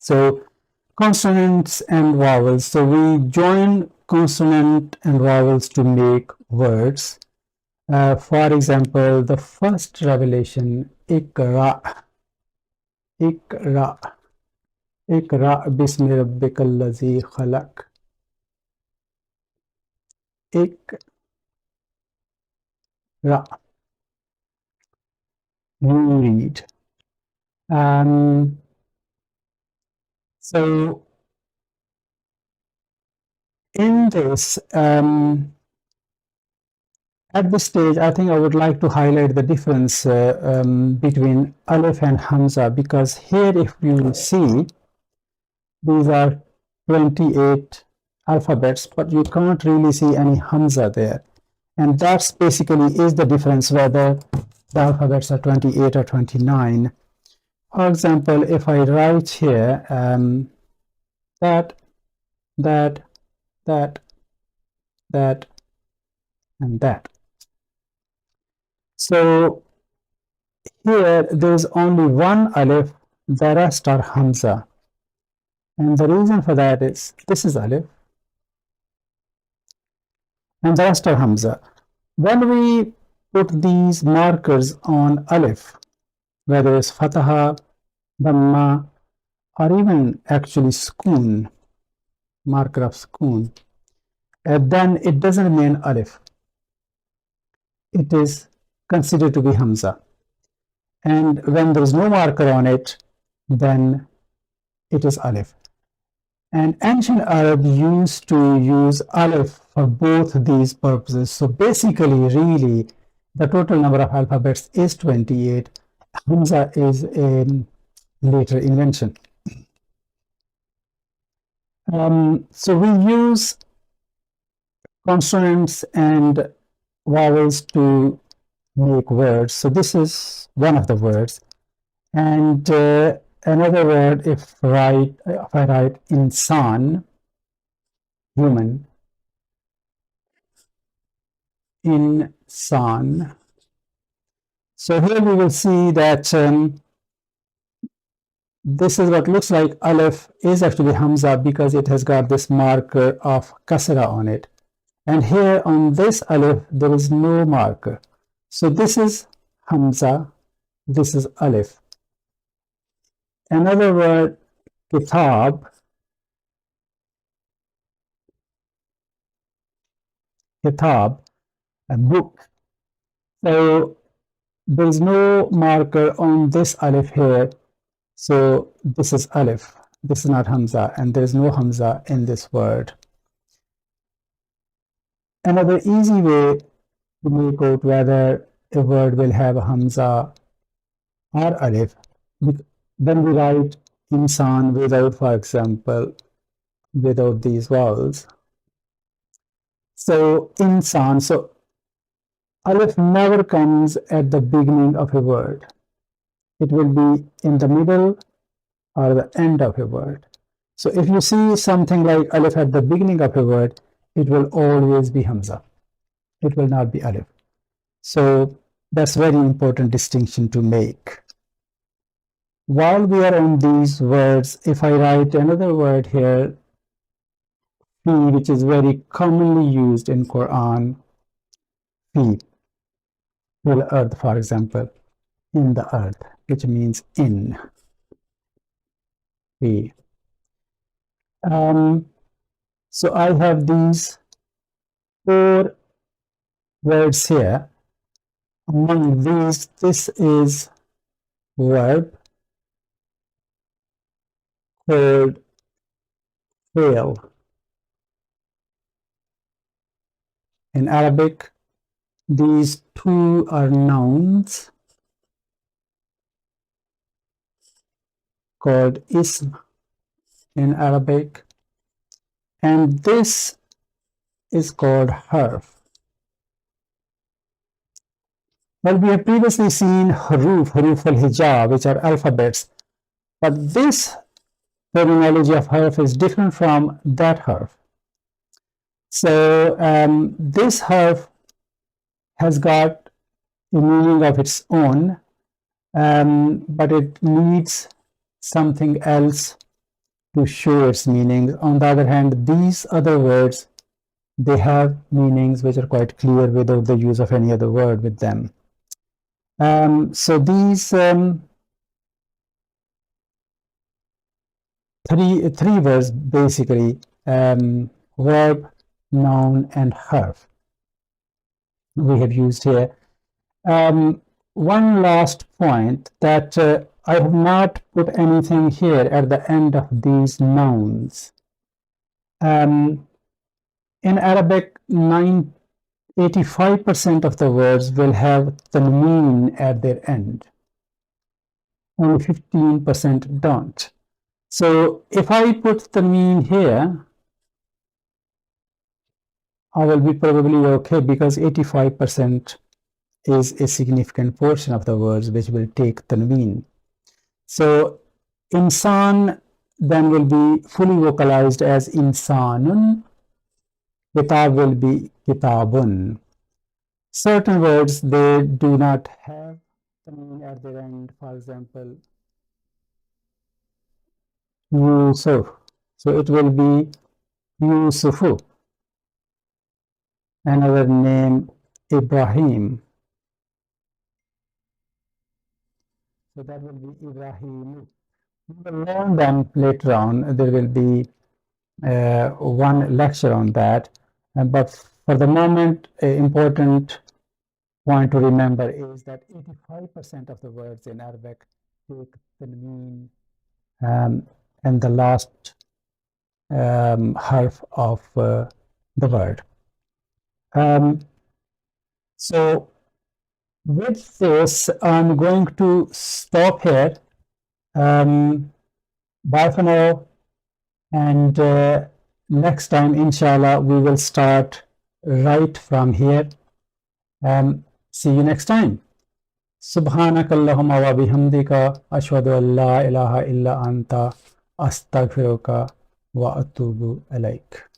So consonants and vowels. So we join consonant and vowels to make words. For example, the first revelation, Ikra, Ikra, Ikra bismi rabbikal lazi khalaq. Ikra, you read. So in this, at this stage, I think I would like to highlight the difference between Aleph and Hamza, because here, if you see, these are 28 alphabets, but you can't really see any Hamza there. And that's basically is the difference whether the alphabets are 28 or 29. For example, if I write here that, that, and that. So here there is only one Aleph, the rest are Hamza. And the reason for that is this is Aleph and the rest are Hamza. When we put these markers on Aleph, whether it's Fataha, Dhamma, or even actually Sukoon, marker of Sukoon, then it doesn't mean Aleph. It is considered to be Hamza. And when there is no marker on it, then it is Aleph. And ancient Arab used to use Aleph for both these purposes. So basically, really, the total number of alphabets is 28. Hamza is a later invention. So we use consonants and vowels to make words. So this is one of the words. And another word, if I write insan, human, insan. So here we will see that this is what looks like Aleph is actually Hamza because it has got this marker of Kasra on it. And here on this Aleph, there is no marker. So this is Hamza, this is Aleph. Another word, Kitab, Kitab, a book. So there is no marker on this Aleph here. So this is Aleph, this is not Hamza, and there is no Hamza in this word. Another easy way to make out whether a word will have a Hamza or Aleph, then we write insan without, for example, without these vowels. So insan, so Aleph never comes at the beginning of a word. It will be in the middle or the end of a word. So if you see something like Aleph at the beginning of a word, it will always be Hamza. It will not be Aleph. So that's very important distinction to make. While we are on these words, if I write another word here, fi, which is very commonly used in Quran, fi, fil earth, for example, in the earth, which means in. Fi. So I have these 4 words here. Among these, this is verb called fail. In Arabic, these 2 are nouns called ism in Arabic, and this is called harf. Well, we have previously seen huruf al-hijab, which are alphabets, but this terminology of harf is different from that harf. So this harf has got a meaning of its own, but it needs something else to show its meaning. On the other hand, these other words, they have meanings which are quite clear without the use of any other word with them. So these three words basically, verb, noun, and harf, we have used here. One last point, that I have not put anything here at the end of these nouns. In Arabic, 85% of the words will have tanween at their end. Only 15% don't. So if I put tanween here, I will be probably okay, because 85% is a significant portion of the words which will take tanween. So insan then will be fully vocalized as insanun. Kitab will be kitabun. Certain words, they do not have tanween at their end. For example, Yusuf. So it will be Yusufu. Another name, Ibrahim. So that will be Ibrahim. We will learn them later on. There will be one lecture on that. But for the moment, an important point to remember is that 85% of the words in Arabic take tanween and the last harf of the word. So with this, I'm going to stop here. Bye for now, and next time, inshallah, we will start right from here. See you next time. Subhanak Allahumma wa bihamdika ashhadu an la ilaha illa anta astaghfiruka wa atubu ilaik.